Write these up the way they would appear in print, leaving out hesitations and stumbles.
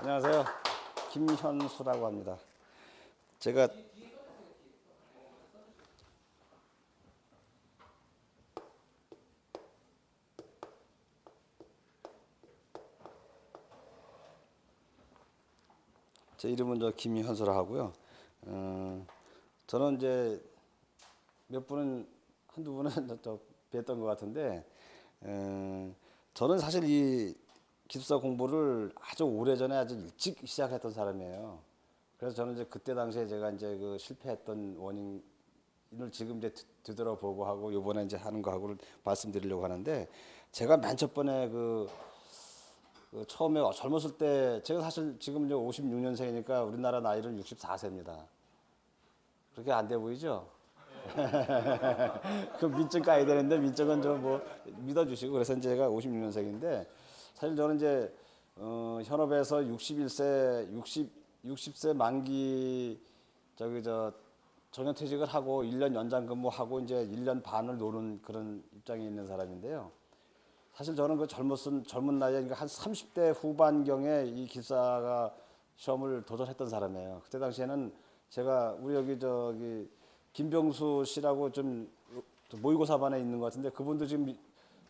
안녕하세요. 김현수라고 합니다. 제가 제 이름은 김현수라 하고요. 저는 이제 몇 분은 한두 분은 뵀던 것 같은데, 저는 사실 이 기숙사 공부를 아주 오래전에 아주 일찍 시작했던 사람이에요. 그래서 저는 이제 그때 당시에 제가 이제 그 실패했던 원인을 지금 이제 뒤돌아보고 하고 요번에 이제 하는 거하고를 말씀드리려고 하는데, 제가 맨 첫 번에 그 처음에 젊었을 때 제가 사실 지금 이제 56년생이니까 우리나라 나이는 64세입니다. 그렇게 안 돼 보이죠? 그 민증 까야 되는데 민증은 좀 뭐 믿어주시고 그래서 이제 제가 56년생인데 사실 저는 이제 현업에서 61세 60세 만기 정년퇴직을 하고 1년 연장 근무하고 이제 1년 반을 노는 그런 입장에 있는 사람인데요. 사실 저는 그 젊은 나이에 그러니까 한 30대 후반경에 이 기사가 시험을 도전했던 사람이에요. 그때 당시에는 제가 우리 여기 김병수 씨라고 좀 모의고사반에 있는 것 같은데 그분도 지금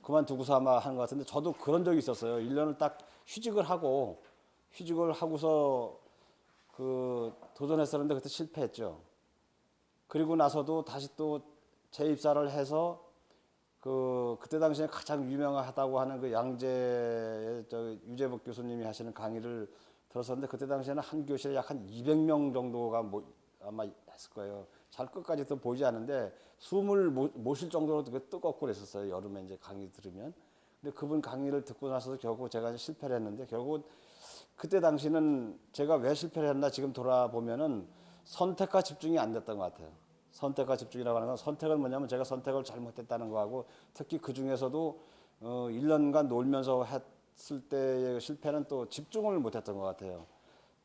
그만두고서 아마 하는 것 같은데 저도 그런 적이 있었어요. 1년을 딱 휴직을 하고서 그 도전했었는데 그때 실패했죠. 그리고 나서도 다시 또 재입사를 해서 그때 당시에 가장 유명하다고 하는 그 양재 유재복 교수님이 하시는 강의를 들었었는데 그때 당시에는 한 교실에 약 한 200명 정도가 아마 했을 거예요. 잘 끝까지 또 보이지 않는데 숨을 못 쉴 정도로 뜨겁고 그랬었어요. 여름에 이제 강의 들으면. 근데 그분 강의를 듣고 나서도 결국 제가 이제 실패를 했는데 결국 그때 당시는 제가 왜 실패를 했나 지금 돌아보면은 선택과 집중이 안 됐던 것 같아요. 선택과 집중이라고 하는 건 선택은 뭐냐면 제가 선택을 잘못했다는 거하고 특히 그 중에서도 1년간 놀면서 했을 때의 실패는 또 집중을 못했던 것 같아요.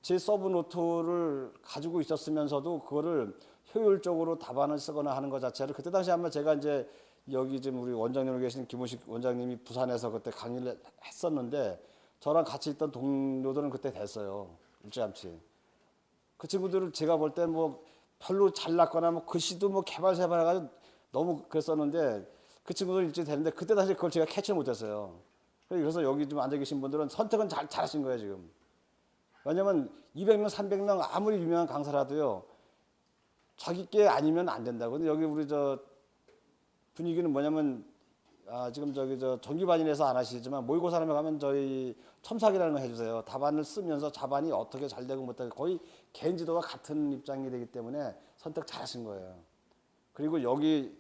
제 서브 노트를 가지고 있었으면서도 그거를 효율적으로 답안을 쓰거나 하는 것 자체를 그때 당시 아마 제가 이제 여기 지금 우리 원장님으로 계신 김우식 원장님이 부산에서 그때 강의를 했었는데 저랑 같이 있던 동료들은 그때 됐어요. 일찌감치. 그 친구들을 제가 볼 때 뭐 별로 잘났거나 뭐 글씨도 뭐 개발해가지고 너무 그랬었는데 그 친구들은 일찍 됐는데 그때 당시 그걸 제가 캐치를 못했어요. 그래서 여기 좀 앉아 계신 분들은 선택은 잘하신 거예요 지금. 왜냐면 200명, 300명 아무리 유명한 강사라도요 자기 게 아니면 안 된다고. 근데 여기 우리 분위기는 뭐냐면 지금 정규반인에서 안 하시지만 모의고사에 가면 저희 첨삭이라는 거 해주세요. 답안을 쓰면서 답안이 어떻게 잘 되고 못되고 거의 개인지도와 같은 입장이 되기 때문에 선택 잘하신 거예요. 그리고 여기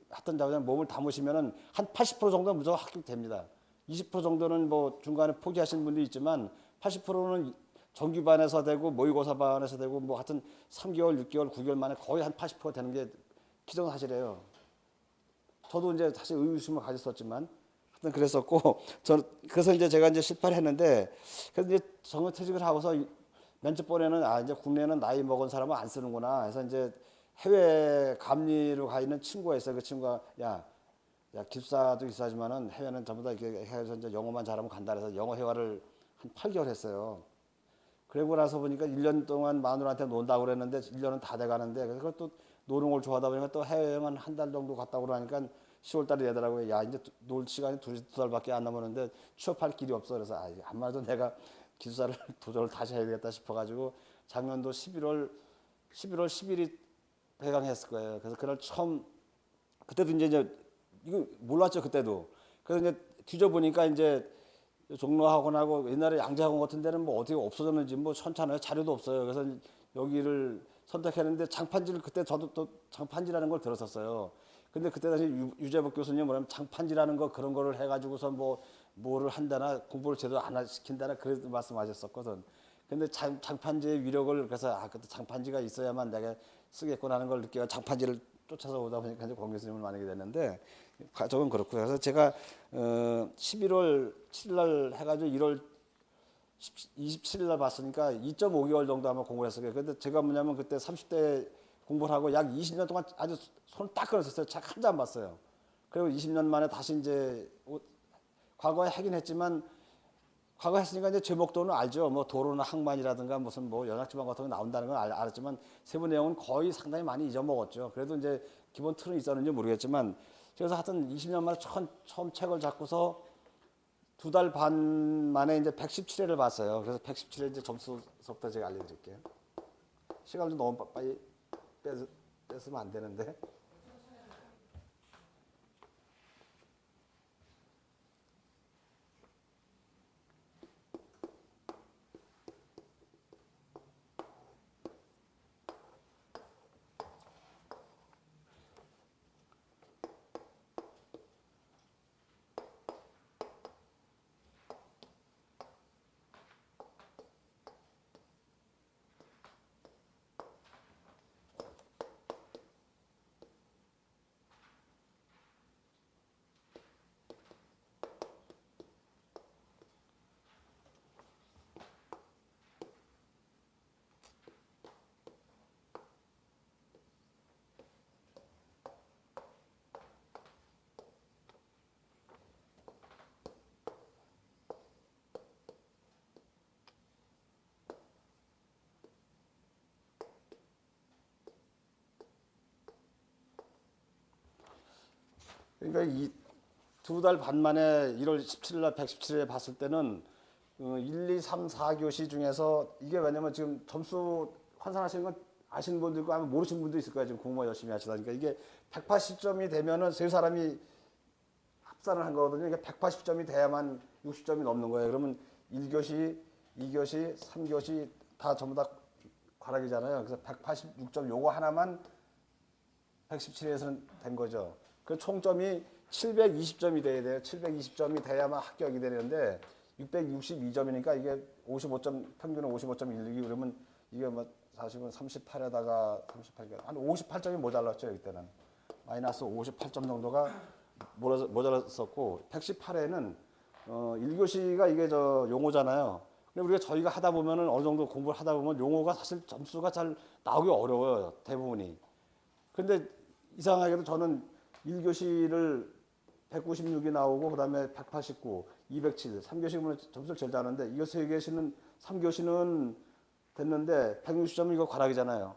하여튼 자그냥 몸을 담으시면은 한 80% 정도는 무조건 합격됩니다. 20% 정도는 뭐 중간에 포기하신 분도 있지만 80%는 정규반에서 되고 모의고사반에서 되고 뭐 하여튼 3개월, 6개월, 9개월 만에 거의 한 80% 되는 게 기정사실이에요. 저도 이제 사실 의구심을 가졌었지만 하여튼 그랬었고 그래서 이제 제가 이제 실패를 했는데 그래서 이제 정년퇴직을 하고서 맨 첫 번에는 이제 국내에는 나이 먹은 사람은 안 쓰는구나 해서 이제 해외 감리로 가 있는 친구가 있어요. 그 친구가 야 기숙사도 기숙사지만은 해외는 전부 다 이렇게 해서 이제 영어만 잘하면 간다 그래서 영어 회화를 한 8개월 했어요. 그러고 나서 보니까 1년 동안 마누라한테 논다고 그랬는데 1년은 다 돼 가는데 그래서 그것도 노는 걸 좋아하다 보니까 또 해외여행은 한 달 정도 갔다 그러니까 10월 달에 되더라고요. 야 이제 놀 시간이 두 달밖에 안 남았는데 취업할 길이 없어. 그래서 아마도 내가 기숙사를 도전을 다시 해야겠다 싶어가지고 작년도 11월 11일이 배강했을 거예요. 그래서 그날 처음 그때도 이제 이거 몰랐죠 그때도. 그래서 이제 뒤져보니까 이제 종로학원하고 옛날에 양재학원 같은 데는 뭐 어떻게 없어졌는지 뭐 천찮아요. 자료도 없어요. 그래서 여기를 선택했는데 장판지를 그때 저도 또 장판지라는 걸 들었었어요. 근데 그때 당시 유재복 교수님 뭐냐면 장판지라는 거 그런 거를 해가지고서 뭐를 한다나 공부를 제대로 안 시킨다나 그래도 말씀하셨었거든. 근데 장판지의 위력을 그래서 그때 장판지가 있어야만 내가 쓰겠구나 하는 걸 느껴 장판지를 쫓아서 오다 보니까 이제 공 교수님을 만나게 됐는데 가족은 그렇고요. 그래서 제가 11월 7일 날 해가지고 1월 27일 날 봤으니까 2.5개월 정도 아마 공부를 했어요. 근데 제가 뭐냐면 그때 30대 공부를 하고 약 20년 동안 아주 손을 딱 끊었었어요. 책 한 장 봤어요. 그리고 20년 만에 다시 이제 과거에 하긴 했지만 과거 했으니까 이제 제목도는 알죠. 뭐 도로나 항만이라든가 무슨 뭐 연락지방 같은 거 나온다는 건 알았지만 세부 내용은 거의 상당히 많이 잊어먹었죠. 그래도 이제 기본 틀은 있었는지 모르겠지만 그래서 하여튼 20년 만에 처음 책을 잡고서 2달 반 만에 이제 117회를 봤어요. 그래서 117회 이제 점수서부터 제가 알려드릴게요. 시간 좀 너무 빨리 뺏으면 안 되는데. 그러니까 이 2달 반 만에 1월 17일 날 117회 봤을 때는 1, 2, 3, 4교시 중에서 이게 왜냐면 지금 점수 환산하시는 건 아시는 분도 있고 아마 모르시는 분도 있을 거예요. 지금 공부만 열심히 하시다 보니까 이게 180점이 되면은 세 사람이 합산을 한 거거든요. 그러니까 180점이 돼야만 60점이 넘는 거예요. 그러면 1교시, 2교시, 3교시 다 전부 다 과락이잖아요. 그래서 186점 요거 하나만 117회에서는 된 거죠. 그 총점이 720점이 돼야 돼요. 720점이 돼야만 합격이 되는데 662점이니까 이게 55점 평균은 55.12 그러면 이게 뭐 사실은 38에다가 38한 58점이 모자랐죠. 이때는 마이너스 58점 정도가 모자랐었고 118회는 1교시가 이게 저 용어잖아요. 근데 우리가 저희가 하다 보면은 어느 정도 공부를 하다 보면 용어가 사실 점수가 잘 나오기 어려워요. 대부분이. 근데 이상하게도 저는 1교시를 196이 나오고 그다음에 189, 207, 3교시는 점수를 제일 잘하는데 이거 3교시는 3교시는 됐는데 160점은 이거 과락이잖아요.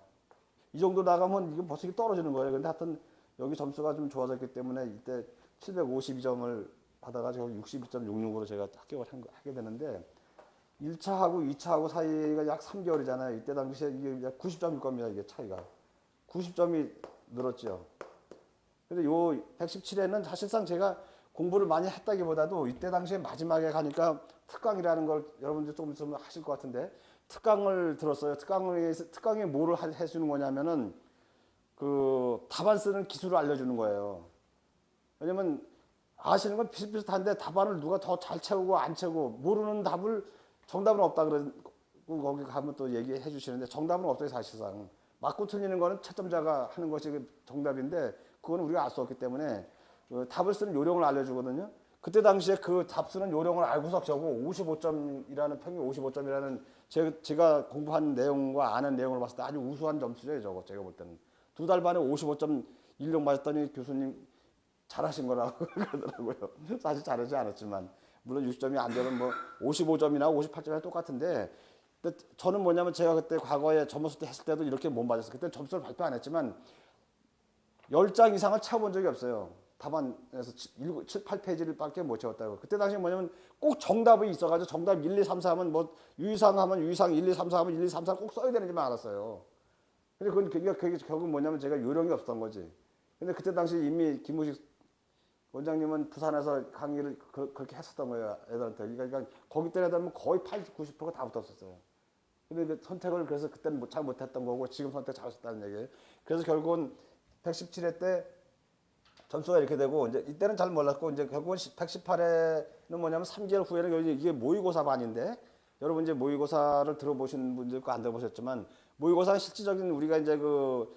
이 정도 나가면 이거 벌써 떨어지는 거예요. 근데 하여튼 여기 점수가 좀 좋아졌기 때문에 이때 752점을 받아가지고 62.66으로 제가 합격을 하게 되는데 1차하고 2차하고 사이가 약 3개월이잖아요. 이때 당시에 이게 약 90점일 겁니다. 이게 차이가. 90점이 늘었죠. 근데 요 117회는 사실상 제가 공부를 많이 했다기보다도 이때 당시에 마지막에 가니까 특강이라는 걸 여러분들 조금 있으면 하실 것 같은데 특강을 들었어요. 특강이 뭐를 해주는 거냐면은 그 답안 쓰는 기술을 알려주는 거예요. 왜냐면 아시는 건 비슷비슷한데 답안을 누가 더 잘 채우고 안 채우고 모르는 답을 정답은 없다 그러고 거기 가면 또 얘기해 주시는데 정답은 없어요. 사실상 맞고 틀리는 거는 채점자가 하는 것이 정답인데 그건 우리가 알 수 없기 때문에 답을 쓰는 요령을 알려주거든요. 그때 당시에 그 답 쓰는 요령을 알고서 저거 55점이라는 평균 55점이라는 제가 공부한 내용과 아는 내용을 봤을 때 아주 우수한 점수죠. 저거 제가 볼 때는 2달 반에 55점 일용 맞았더니 교수님 잘하신 거라고 그러더라고요. 사실 잘하지 않았지만 물론 60점이 안 되면 뭐 55점이나 58점이나 똑같은데 근데 저는 뭐냐면 제가 그때 과거에 점수 때 했을 때도 이렇게 못 맞았어요. 그때 점수를 발표 안 했지만 10장 이상을 채워본 적이 없어요. 답안에서 7, 8페이지를 밖에 못 채웠다고. 그때 당시에 뭐냐면 꼭 정답이 있어가지고 정답 1, 2, 3, 4 하면 뭐 유의사항 하면 유의사항 1, 2, 3, 4 하면 1, 2, 3, 4 꼭 써야 되는지만 알았어요. 근데 그게 결국 뭐냐면 제가 요령이 없었던 거지. 근데 그때 당시 이미 김우식 원장님은 부산에서 강의를 그렇게 했었던 거예요. 애들한테. 그러니까 거기 때 애들은 거의 80, 90%가 다 붙었었어요. 근데 그 선택을 그래서 그때는 잘 못했던 거고 지금 선택 잘하셨다는 얘기예요. 그래서 결국은 117회 때 점수가 이렇게 되고 이제 이때는 잘 몰랐고 이제 결국은 118회는 뭐냐면 3개월 후에는 이게 모의고사 반인데 여러분 이제 모의고사를 들어보신 분들 있고 안 들어보셨지만 모의고사는 실질적인 우리가 이제 그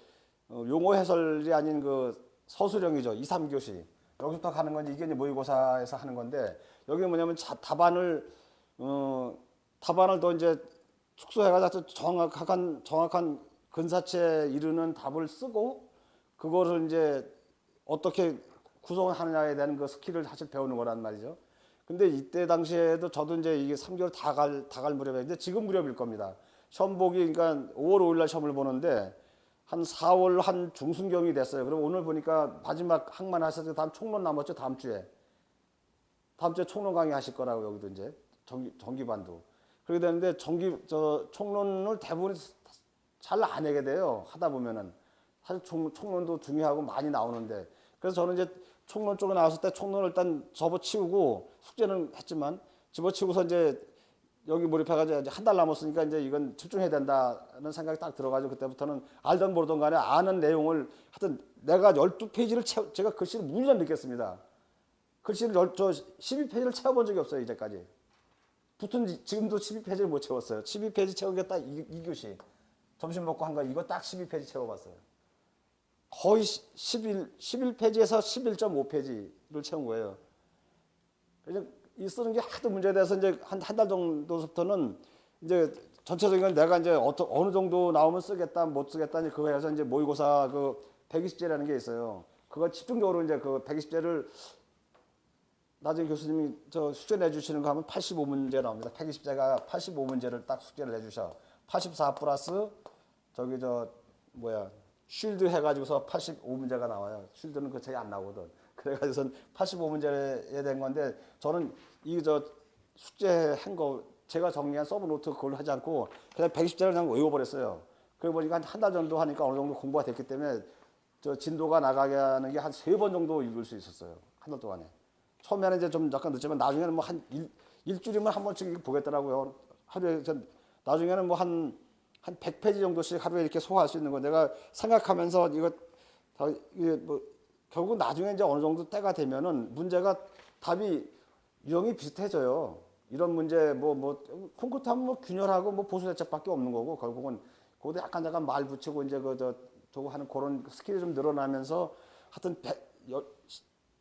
용어 해설이 아닌 그 서술형이죠. 2, 3교시. 여기서부터 가는 건지 이게 이제 모의고사에서 하는 건데 여기 뭐냐면 답안을 더 이제 축소해가지고 정확한 근사치에 이르는 답을 쓰고 그거를 이제 어떻게 구성을 하느냐에 대한 그 스킬을 사실 배우는 거란 말이죠. 근데 이때 당시에도 저도 이제 이게 3개월 다 갈 무렵에 지금 무렵일 겁니다. 시험 보기 그러니까 5월 5일 날 시험을 보는데 한 4월 한 중순경이 됐어요. 그럼 오늘 보니까 마지막 학만 하셔서 다음 총론 남았죠. 다음 주에 총론 강의 하실 거라고 여기도 이제 정기반도 그렇게 되는데 총론을 대부분 잘 안 하게 돼요. 하다 보면은 사실 총론도 중요하고 많이 나오는데 그래서 저는 이제 총론 쪽에 나왔을 때 총론을 일단 접어치우고 숙제는 했지만 집어치우고서 이제 여기 몰입해가지고 이제 한 달 남았으니까 이제 이건 집중해야 된다는 생각이 딱 들어가지고 그때부터는 알던 모르던 간에 아는 내용을 하여튼 내가 12페이지를 제가 글씨를 무지한 느꼈습니다. 글씨를 12페이지를 채워본 적이 없어요. 이제까지. 지금도 12페이지를 못 채웠어요. 12페이지 채운 게 딱 2교시. 점심 먹고 한 거 이거 딱 12페이지 채워봤어요. 거의 11페이지에서 11.5페이지를 채운 거예요. 그래서 이 쓰는 게 하도 문제에 대해서 이제 한 달 정도부터는 이제 전체적인 건 내가 이제 어느 정도 나오면 쓰겠다, 못 쓰겠다, 그거에 서 이제 모의고사 그 120제라는 게 있어요. 그거 집중적으로 이제 그 120제를 나중에 교수님이 저 숙제 내주시는 거 하면 85문제 나옵니다. 120제가 85문제를 딱 숙제를 내주셔. 84 플러스 저기 쉴드 해가지고서 85문제가 나와요. 쉴드는 그 책이 안 나오거든. 그래가지고선 85문제에 된 건데 저는 숙제한 거 제가 정리한 서브 노트 그걸 하지 않고 그냥 120제를 그냥 외워버렸어요. 그러고 보니까 한 달 정도 하니까 어느 정도 공부가 됐기 때문에 저 진도가 나가게 하는 게 한 3번 정도 읽을 수 있었어요. 한 달 동안에. 처음에는 이제 좀 약간 늦지만 나중에는 뭐 일주일이면 한 번씩 보겠더라고요. 하루에 나중에는 뭐 한 100페이지 정도씩 하루에 이렇게 소화할 수 있는 거 내가 생각하면서 이게 뭐 결국 나중에 이제 어느 정도 때가 되면은 문제가 답이 유형이 비슷해져요. 이런 문제 콩쿠르 하면 뭐 균열하고 뭐 보수 대책밖에 없는 거고 결국은 거기다 약간 말 붙이고 이제 저거 하는 그런 스킬이 좀 늘어나면서 하여튼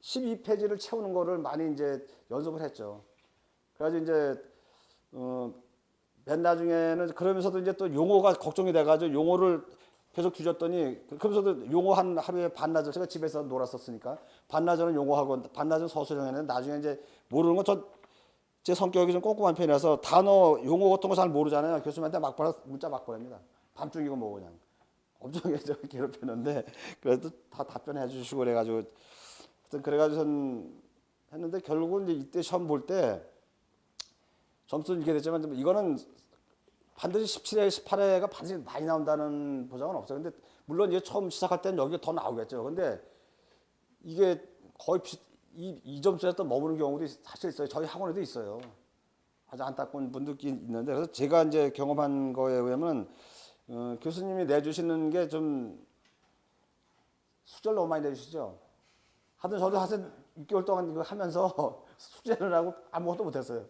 12페이지를 채우는 거를 많이 이제 연습을 했죠. 그래가지고 이제 맨 나중에는 그러면서도 이제 또 용어가 걱정이 돼가지고 용어를 계속 뒤졌더니 그러면서도 용어 하루에 반나절 제가 집에서 놀았었으니까 반나절은 용어하고 반나절은 서술형 했는데 나중에 이제 모르는 거 제 성격이 좀 꼼꼼한 편이라서 단어 용어 같은 거 잘 모르잖아요. 교수님한테 문자 막 보냅니다. 밤중이고 뭐 그냥 엄청 괴롭혔는데 그래도 다 답변해 주시고 그래가지고 하여튼 그래가지고선 했는데 결국은 이제 이때 시험 볼 때 점수는 이렇게 됐지만 이거는 반드시 17회, 18회가 반드시 많이 나온다는 보장은 없어요. 근데 물론 이제 처음 시작할 때는 여기가 더 나오겠죠. 근데 이게 거의 이 점수에 또 머무는 경우도 사실 있어요. 저희 학원에도 있어요. 아주 안타까운 분들이 있는데 그래서 제가 이제 경험한 거에 의하면 교수님이 내주시는 게 좀 숙제를 너무 많이 내주시죠. 하여튼 저도 하여튼 6개월 동안 이거 하면서 숙제를 하고 아무것도 못했어요.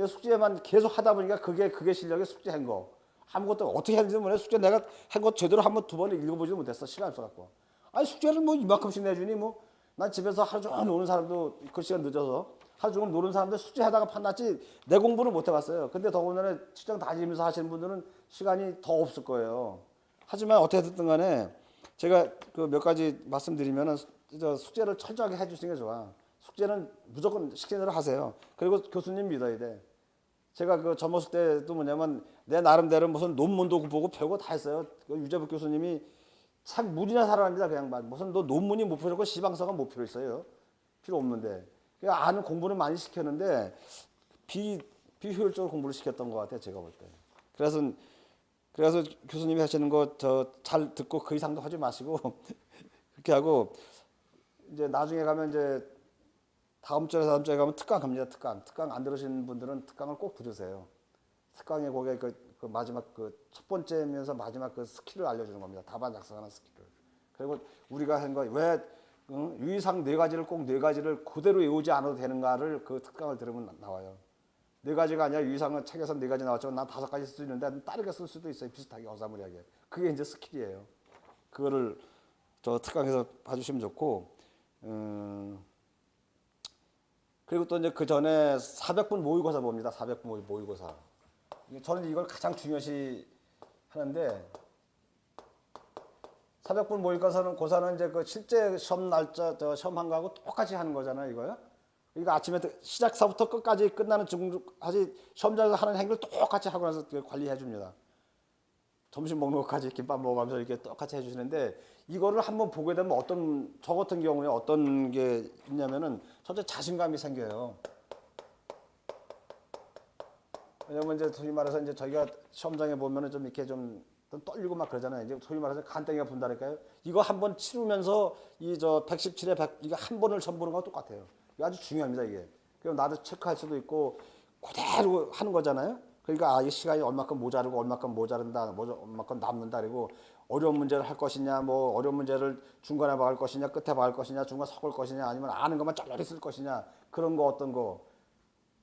숙제만 계속 하다 보니까 그게 실력의 숙제한 거. 아무것도 어떻게 했는지 모르겠어요. 숙제 내가 한 거 제대로 한 번, 두 번을 읽어보지도 못했어. 시간 없어갖고. 아니, 숙제를 뭐 이만큼씩 내주니 뭐. 난 집에서 하루 종일 노는 사람도 글씨가 늦어서 하루 종일 노는 사람들 숙제하다가 판났지 내 공부를 못 해봤어요. 근데 더군다나 직장 다니면서 하시는 분들은 시간이 더 없을 거예요. 하지만 어떻게 됐든 간에 제가 그 몇 가지 말씀드리면은 숙제를 철저하게 해주시는 게 좋아. 숙제는 무조건 시키는 대로 하세요. 그리고 교수님 믿어야 돼. 제가 그 젊었을 때도 뭐냐면 내 나름대로 무슨 논문도 보고 별거 다 했어요. 그 유재복 교수님이 참 무리나 사람입니다. 그냥 무슨 너 논문이 못 필요하고 시방서가 못 필요 있어요. 필요 없는데. 그러니까 아는 공부는 많이 시켰는데 비효율적으로 공부를 시켰던 것 같아요. 제가 볼 때. 그래서 교수님이 하시는 거 잘 듣고 그 이상도 하지 마시고 그렇게 하고 이제 나중에 가면 이제 다음 주에 가면 특강 갑니다. 특강 안 들으신 분들은 특강을 꼭 들으세요. 특강의 거기에 그 마지막 그 첫 번째면서 마지막 그 스킬을 알려주는 겁니다. 답안 작성하는 스킬을. 그리고 우리가 한 거 왜 유의사항 4가지를 꼭 4가지를 그대로 외우지 않아도 되는가를 그 특강을 들으면 나와요. 4가지가 아니라 유의사항은 책에서 4가지 나왔지만 난 5가지 쓸 수 있는데 다르게 쓸 수도 있어요. 비슷하게 어사무리하게. 그게 이제 스킬이에요. 그거를 저 특강에서 봐주시면 좋고 그리고 또 이제 그 전에 400분 모의고사 봅니다. 400분 모의고사. 저는 이걸 가장 중요시 하는데 400분 모의고사는 이제 그 실제 시험 날짜 시험한 거하고 똑같이 하는 거잖아요, 이거요. 그러니까 아침에 시작서부터 끝까지 끝나는 중까지 시험장에서 하는 행위를 똑같이 하고 나서 관리해 줍니다. 점심 먹는 것까지 김밥 먹으면서 이렇게 똑같이 해주시는데 이거를 한번 보게 되면 저 같은 경우에 어떤 게 있냐면은 첫째 자신감이 생겨요. 왜냐면 이제 소위 말해서 이제 저희가 시험장에 보면은 좀 이렇게 좀 떨리고 막 그러잖아요. 이제 소위 말해서 간땡이가 분다니까요. 이거 한번 치르면서 이 저 117에 100 이거 한 번을 처음 보는 거랑 똑같아요. 이거 아주 중요합니다 이게. 그럼 나도 체크할 수도 있고 그대로 하는 거잖아요. 그러니까 이 시간이 얼마큼 모자르고 얼마큼 모자른다, 얼마큼 남는다. 그리고 어려운 문제를 할 것이냐, 뭐 어려운 문제를 중간에 박을 것이냐, 끝에 박을 것이냐, 중간 섞을 것이냐, 아니면 아는 것만 쩔쩔이 쓸 것이냐, 그런 거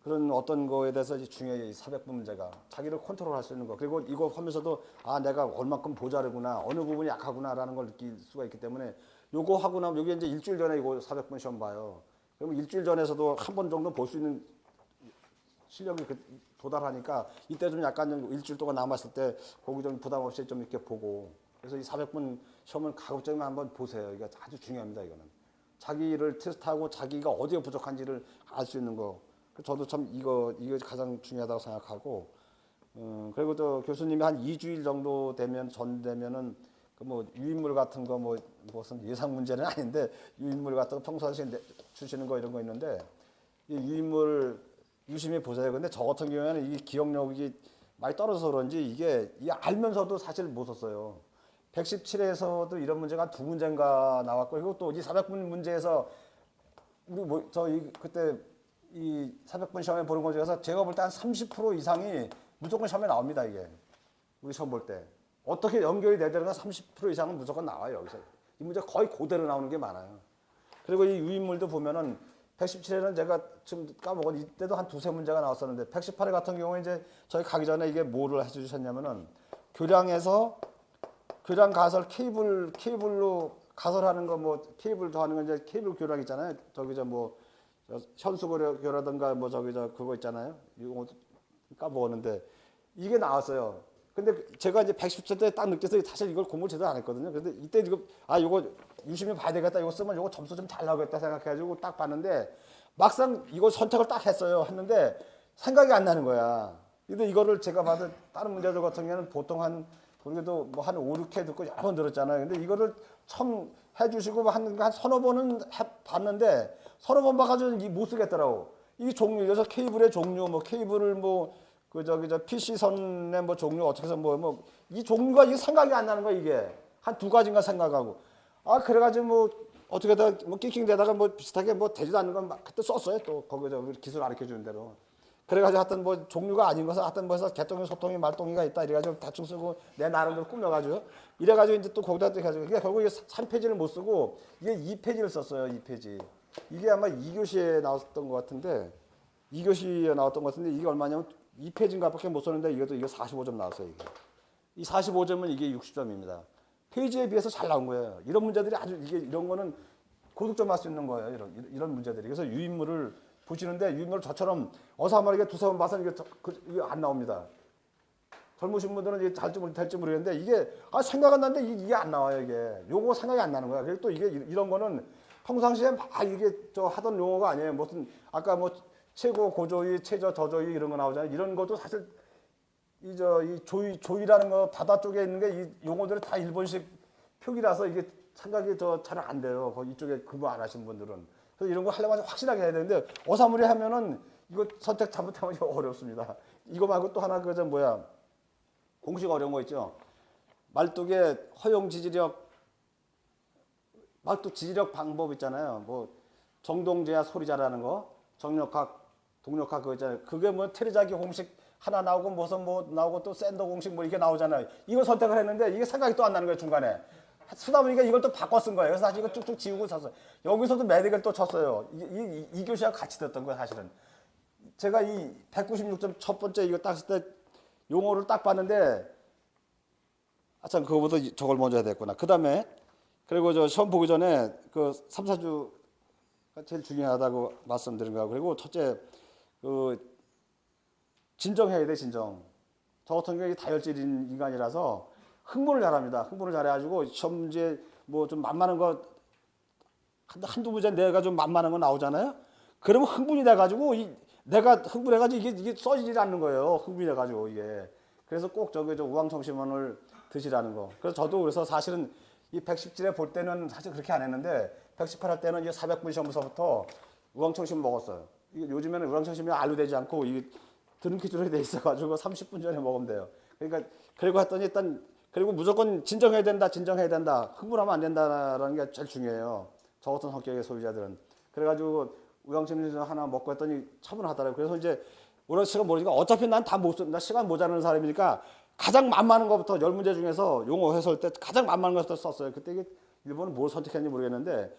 그런 어떤 거에 대해서 중요해요. 이 400분 문제가 자기를 컨트롤할 수 있는 거. 그리고 이거 하면서도 내가 얼마큼 모자르구나, 어느 부분이 약하구나라는 걸 느낄 수가 있기 때문에 요거 하고 나면 여기 이제 일주일 전에 이거 400분 시험 봐요. 그러면 일주일 전에서도 한 번 정도 볼 수 있는 실력이 도달하니까 이때 좀 약간 좀 일주일 동안 남았을 때 거기 좀 부담 없이 좀 이렇게 보고 그래서 이 400분 시험은 가급적이면 한번 보세요. 이게 아주 중요합니다. 이거는 자기를 테스트하고 자기가 어디에 부족한지를 알 수 있는 거. 저도 참 이거 가장 중요하다고 생각하고 그리고 또 교수님이 한 2주일 정도 되면은 그 뭐 유인물 같은 거 뭐 무슨 예상 문제는 아닌데 유인물 같은 거 평소에 주시는 거 이런 거 있는데 이 유인물 유심히 보세요. 근데 저 같은 경우에는 이 기억력이 많이 떨어져서 그런지 이게 알면서도 사실 못 썼어요. 117에서도 이런 문제가 두 문제인가 나왔고 그리고 또 이 400분 문제에서 우리 그때 이 400분 시험에 보는 것 중에서 제가 볼 때 한 30% 이상이 무조건 시험에 나옵니다. 이게 우리 시험 볼 때 어떻게 연결이 되더라도 30% 이상은 무조건 나와요. 여기서 이 문제 거의 그대로 나오는 게 많아요. 그리고 이 유인물도 보면은 117에는 제가 지금 까먹은 이때도 한 두세 문제가 나왔었는데 118회 같은 경우에 이제 저희 가기 전에 이게 뭐를 해주셨냐면은 교량에서 교량 가설 케이블로 가설하는 거 뭐 케이블 더하는 건 이제 케이블 교량 있잖아요. 저기 뭐 현수교라든가 뭐 그거 있잖아요. 이거 까먹었는데 이게 나왔어요. 근데 제가 이제 117 때 딱 느껴서 사실 이걸 공부를 제대로 안 했거든요. 근데 이때 이거 유심히 봐야 되겠다. 이거 쓰면 이거 점수 좀 잘 나오겠다 생각해가지고 딱 봤는데 막상 이거 선택을 딱 했는데 생각이 안 나는 거야. 근데 이거를 제가 봐도 다른 문제들 같은 경우는 보통 그래도 뭐 한 5, 6회 듣고 여러 번 들었잖아요. 근데 이거를 처음 해주시고 한 서너 번은 봤는데 서너 번 봐가지고 못 쓰겠더라고. 이 종류, 그래서 케이블의 종류, 뭐 케이블을 PC 선의 뭐 종류 어떻게 해서 이 종류가 이게 생각이 안 나는 거야, 이게. 한 두 가지인가 생각하고. 그래가지고 뭐 어떻게다 뭐 낑낑대다가 뭐 비슷하게 뭐 되지도 않는 건 막 그때 썼어요. 또 거기서 기술 가르쳐 주는 대로. 그래가지고 하여튼 뭐 종류가 아닌 것은 하여튼 뭐해서 개똥이 소똥이 말똥이가 있다 이래가지고 대충 쓰고 내 나름대로 꾸며가지고 이래가지고 이제 또 거기다 또 해가지고 그러니까 결국 이게 3페이지를 못 쓰고 이게 2페이지를 썼어요. 2페이지. 이게 아마 2교시에 나왔던 것 같은데 2교시에 나왔던 것 같은데 이게 얼마냐면 2페이지인가 밖에 못 썼는데 이거 45점 나왔어요. 이 45점은 이게 60점입니다. 페이지에 비해서 잘 나온 거예요. 이런 문제들이 이런 거는 고득점 할 수 있는 거예요. 이런 문제들이. 그래서 유인물을 보시는데 유인물을 저처럼 어사모르게 두세 번 봐서 이게 안 나옵니다. 젊으신 분들은 이게 될지 모르겠는데 이게 생각 안 나는데 이게 안 나와요. 이게 요거 생각이 안 나는 거야. 그리고 또 이게 이런 거는 평상시에 막 이게 하던 용어가 아니에요. 무슨 아까 뭐 최고 고조위, 최저 저조위 이런 거 나오잖아요. 이런 것도 사실 이 조위라는 거 바다 쪽에 있는 게 이 용어들이 다 일본식 표기라서 이게 생각이 잘 안 돼요. 이쪽에 근무 안 하신 분들은. 그래서 이런 거 하려면 확실하게 해야 되는데 어사무리 하면은 이거 선택 잘못하면 어렵습니다. 이거 말고 또 하나 공식 어려운 거 있죠. 말뚝의 허용 지지력, 말뚝 지지력 방법 있잖아요. 뭐 정동제야 소리 잘하는 거, 정력학, 동력학 그거 있잖아요. 그게 뭐 테리자기 공식 하나 나오고 무슨 뭐 나오고 또 샌더 공식 뭐 이게 나오잖아요. 이거 선택을 했는데 이게 생각이 또 안 나는 거예요 중간에. 쓰다 보니까 이걸 또 바꿔 쓴 거예요. 그래서 사실 이거 쭉쭉 지우고 샀어요. 여기서도 메딕을 또 쳤어요. 이 교시와 같이 됐던 거예요, 사실은. 제가 이 196점 첫 번째 이거 딱 쓸 때 용어를 딱 봤는데, 참, 그거보다 저걸 먼저 해야 됐구나. 그 다음에, 그리고 시험 보기 전에 3, 4주가 제일 중요하다고 말씀드린 거고, 그리고 첫째, 진정해야 돼, 진정. 저 같은 경우에 다혈질인 인간이라서 흥분을 잘합니다. 흥분을 잘해가지고 시험 문제 뭐 좀 만만한 거 한두 문제 내가 좀 만만한 거 나오잖아요. 그러면 흥분이 돼가지고 내가 흥분해가지고 이게 써지질 않는 거예요. 흥분이 돼가지고 이게. 그래서 꼭 저기 저 우황청심원을 드시라는 거. 그래서 저도 그래서 사실은 이 110질에 볼 때는 사실 그렇게 안 했는데 118 할 때는 이 400분 시험부터 우황청심 먹었어요. 이게 요즘에는 우황청심이 알로 되지 않고 이 드림키주로 돼 있어가지고 30분 전에 먹으면 돼요. 그러니까 그리고 했더니 일단 그리고 무조건 진정해야 된다, 진정해야 된다, 흥분하면 안 된다라는 게 제일 중요해요. 저 같은 성격의 소유자들은. 그래가지고 우황청심 하나 먹고 했더니 차분하더라고요. 그래서 이제 오늘 시간 모르니까 어차피 난 다 못 나 시간 모자라는 사람이니까 가장 만만한 것부터 10문제 중에서 용어 해설 때 가장 만만한 것부터 썼어요. 그때 이게 일본은 뭘 선택했는지 모르겠는데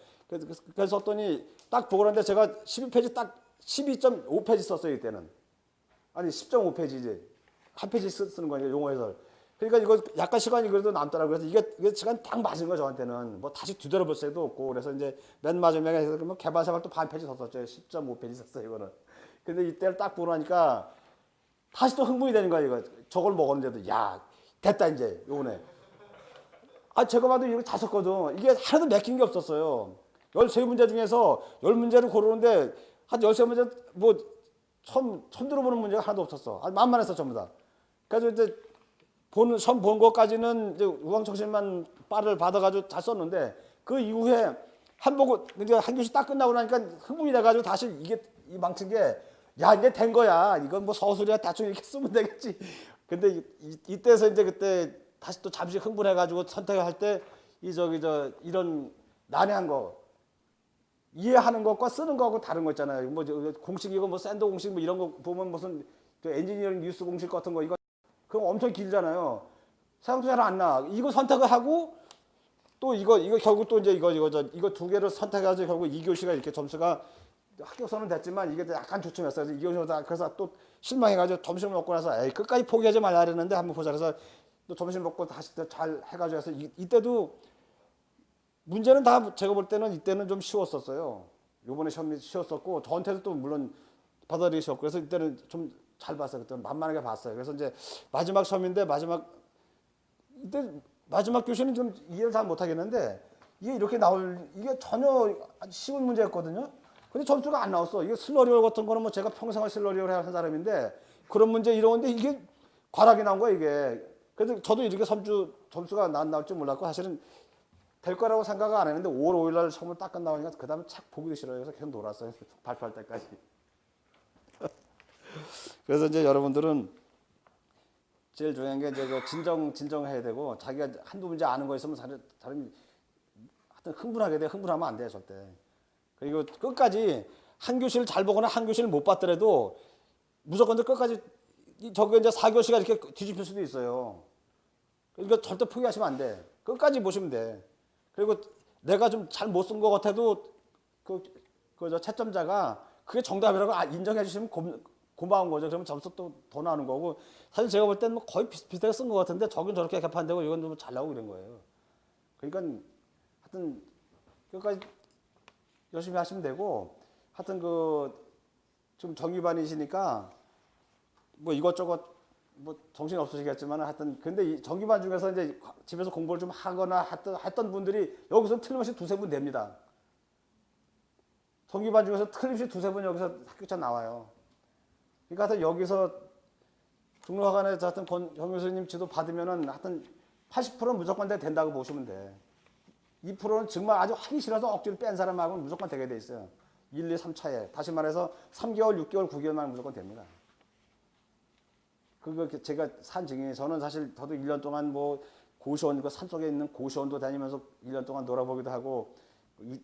그래서 썼더니 딱 보고 있는데 제가 12페이지 딱 12.5페이지 썼어요. 이때는. 아니 10.5페이지지. 한 페이지 쓰는 거니까 용어 해설. 그러니까 이거 약간 시간이 그래도 남더라고요. 그래서 이게 시간 딱 맞은 거예요. 저한테는. 뭐 다시 뒤돌아볼 새도 없고. 그래서 이제 맨 마지막에 해서 그러면 개발사가 또 반 페이지 더 썼죠. 10.5페이지 썼어요. 이거는. 근데 이때를 딱 보고 나니까 다시 또 흥분이 되는 거야. 이거 저걸 먹었는데도 야 됐다 이제 요번에. 아 제가 봐도 이거 다 썼거든. 이게 하나도 맥힌 게 없었어요. 13문제 중에서 10문제를 고르는데 한 13문제 뭐 처음 들어보는 문제가 하나도 없었어. 아, 만만했어 전부 다. 그래서 이제 처음 본 것까지는 이제 우황청심만 빠를 받아가지고 잘 썼는데 그 이후에 한 보고 이제 한 교시 딱 끝나고 나니까 흥분이 돼가지고 다시 이게 이 망친 게 야 이제 된 거야. 이건 뭐 서술이야 대충 이렇게 쓰면 되겠지. 근데 이때서 이제 그때 다시 또 잠시 흥분해가지고 선택할 때 이런 난해한 거 이해하는 것과 쓰는 거하고 다른 거 있잖아요. 뭐 공식이고 뭐 샌드 공식 뭐 이런 거 보면 무슨 엔지니어링 뉴스 공식 같은 거 이거 그거 엄청 길잖아요. 생각도 잘 안 나. 이거 선택을 하고 또 이거 결국 또 이제 이거 두 개를 선택해가지고 결국 2교시가 이렇게 점수가 합격선은 됐지만 이게 약간 주춤했어요. 2교시보다 그래서 또 실망해가지고 점심을 먹고 나서 에이 끝까지 포기하지 말라 그랬는데 한번 보자. 그래서 또 점심 먹고 다시 또 잘 해가지고 해서 이때도 문제는 다 제가 볼 때는 이때는 좀 쉬웠었어요. 요번에 시험이 쉬웠었고 저한테도 또 물론 받아들이기 쉬웠고 그래서 이때는 좀 잘 봤어요. 그때는 만만하게 봤어요. 그래서 이제 마지막 시험인데 마지막 교시는 좀 이해를 잘 못하겠는데 이게 이렇게 이게 전혀 쉬운 문제였거든요. 근데 점수가 안 나왔어. 이게 슬러리얼 같은 거는 뭐 제가 평생을 슬러리얼 해야 한 사람인데 그런 문제 이러는데 이게 과락이 나온 거야 이게. 그래서 저도 이렇게 점수가 나올 줄 몰랐고 사실은 될 거라고 생각을 안 했는데 5월 5일 날 시험을 딱 끝나오니까 그 다음에 책 보기도 싫어요. 그래서 계속 놀았어요. 발표할 때까지. 그래서 이제 여러분들은 제일 중요한 게 이제 진정해야 되고 자기가 한두 문제 아는 거 있으면 다른 하여튼 흥분하게 돼. 흥분하면 안 돼, 절대. 그리고 끝까지 한 교시를 잘 보거나 한 교시를 못 봤더라도 무조건 끝까지 저게 이제 4교시가 이렇게 뒤집힐 수도 있어요. 그러니까 절대 포기하시면 안 돼. 끝까지 보시면 돼. 그리고 내가 좀 잘 못 쓴 것 같아도 저 채점자가 그게 정답이라고 인정해 주시면 고마운 거죠. 그러면 점수 또 더 나오는 거고. 사실 제가 볼 때는 뭐 거의 비슷하게 쓴 것 같은데 저긴 저렇게 개판되고 이건 좀 잘 나오고 이런 거예요. 그러니까 하여튼 끝까지 열심히 하시면 되고 하여튼 좀 정규반이시니까 뭐 이것저것 뭐 정신 없으시겠지만 하여튼 근데 이 정규반 중에서 이제 집에서 공부를 좀 하거나 했던 분들이 여기서 틀림없이 두세 분 됩니다. 정규반 중에서 틀림없이 두세 분 여기서 합격자 나와요. 그러니까 하여튼 여기서 중로학원에서 하여튼 정 교수님 지도 받으면은 하여튼 80%는 무조건 된다고 보시면 돼. 2%는 정말 아주 하기 싫어서 억지로 뺀 사람하고는 무조건 되게 돼 있어요. 1, 2, 3차에. 다시 말해서 3개월, 6개월, 9개월만 무조건 됩니다. 그거 제가 산 증인이 저는 사실 저도 1년 동안 뭐 고시원, 그 산속에 있는 고시원도 다니면서 1년 동안 놀아보기도 하고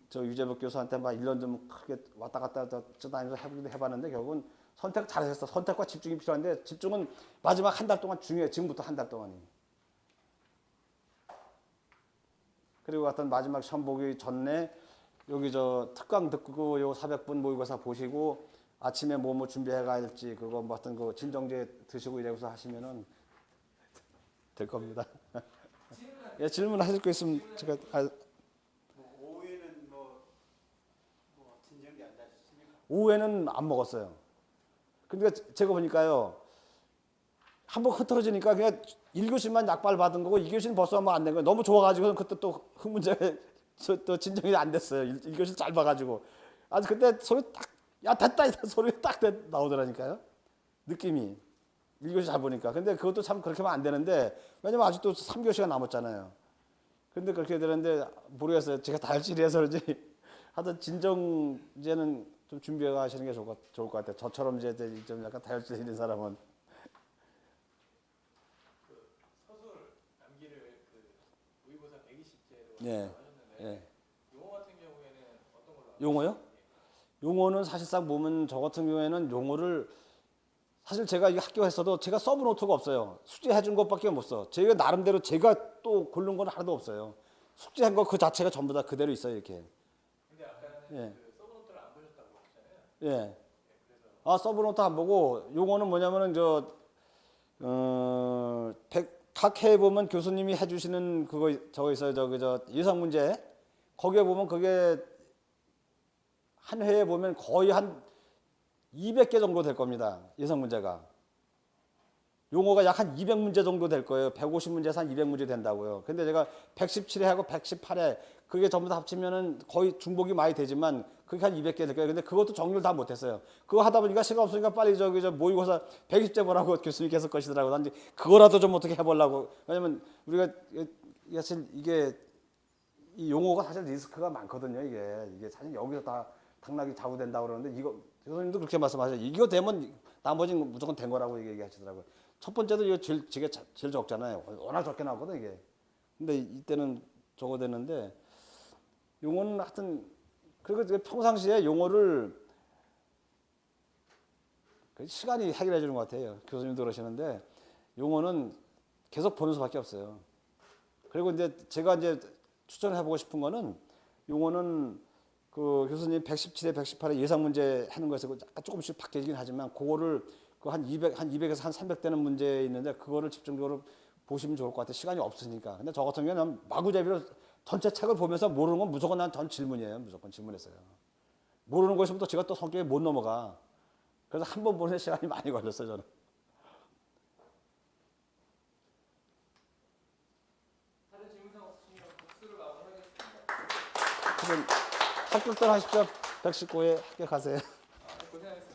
저 유재복 교수한테 막 1년 좀 크게 왔다 갔다 다니면서 해보기도 해봤는데 결국은 선택 잘하셨어. 선택과 집중이 필요한데 집중은 마지막 한 달 동안 중요해. 지금부터 한 달 동안이. 그리고 하여튼 마지막 시험 보기 전에 여기 저 특강 듣고 요 400분 모의고사 보시고 아침에 뭐 준비해 가야 될지 그거 뭐 하여튼 그 진정제 드시고 이래서 하시면은 될 겁니다. 예, 질문하실 거 있으면 제가 오후에는 뭐 진정제 안 드십니까? 오후에는 안 먹었어요. 근데 제가 보니까요. 한번 흐트러지니까 그냥 1교시만 약발 받은 거고 2교시는 벌써 뭐 안 된 거예요. 너무 좋아가지고 그때 또 문제가 또 진정이 안 됐어요. 1교시 잘 봐가지고. 아주 그때 속이 딱 야 됐다 이 소리가 딱 나오더라니까요. 느낌이 1교시 잘 보니까. 근데 그것도 참 그렇게 하면 안 되는데 왜냐면 아직도 3교시가 남았잖아요. 근데 그렇게 되는데 모르겠어요. 제가 다혈질이라서 그런지 하여튼 진정제는 좀 준비해 가시는 게 좋을 것 같아요. 저처럼 이제 좀 약간 다혈질 있는 사람은. 그 서술 암기를 그 모의고사 120제로 예. 하셨는데 예. 용어 같은 경우에는 어떤 걸로 용어요? 용어는 사실상 보면 저 같은 경우에는 용어를 사실 제가 이 학교에서도 제가 서브노트가 없어요. 숙제해 준 것밖에 못 써. 제가 나름대로 제가 또 고른 건 하나도 없어요. 숙제한 거 그 자체가 전부 다 그대로 있어요, 이렇게. 근데 아까는 예. 그 서브노트를 안 보셨다고 했잖아요. 예. 그래서 아, 서브노트 안 보고 용어는 뭐냐면은 각 해에 보면 교수님이 해주시는 그거 저거 있어요. 저 예상 문제. 거기에 보면 그게 한 회에 보면 거의 한 200개 정도 될 겁니다. 예상 문제가. 용어가 약 한 200문제 정도 될 거예요. 150문제에서 한 200문제 된다고요. 근데 제가 117회 하고 118회 그게 전부 다 합치면은 거의 중복이 많이 되지만 그게 한 200개 될 거예요. 근데 그것도 정리를 다 못했어요. 그거 하다 보니까 시간 없으니까 빨리 저 모의고사 120제 보라고 교수님께서 거시더라고요. 난 이제 그거라도 좀 어떻게 해보려고. 왜냐면 우리가 사실 이게 이 용어가 사실 리스크가 많거든요. 이게 사실 여기서 다 당락이 좌우된다고 그러는데 이거 교수님도 그렇게 말씀하셔요. 이거 되면 나머지는 무조건 된 거라고 얘기하시더라고요. 첫 번째도 이거 제일 적잖아요. 워낙 적게 나오거든 이게. 근데 이때는 적어 됐는데 용어는 하여튼 그리고 평상시에 용어를 시간이 해결해 주는 것 같아요. 교수님도 그러시는데 용어는 계속 보는 수밖에 없어요. 그리고 이제 제가 이제 추천해 보고 싶은 거는 용어는 그 교수님 117에 118에 예상 문제 하는 거에서 약간 조금씩 바뀌긴 하지만 그거를 그 한 200에서 한 300되는 문제 있는데 그거를 집중적으로 보시면 좋을 것 같아요. 시간이 없으니까. 근데 저 같은 경우는 마구잡이로 전체 책을 보면서 모르는 건 무조건 난 전 질문이에요. 무조건 질문했어요. 모르는 거 있으면 또 제가 또 성격이 못 넘어가. 그래서 한 번 보는 시간이 많이 걸렸어요, 저는. 다른 질문상 없으시면 복수를 마무리하겠습니다. 그럼 합격들 하십시오. 119회 합격하세요. 고생하셨습니다.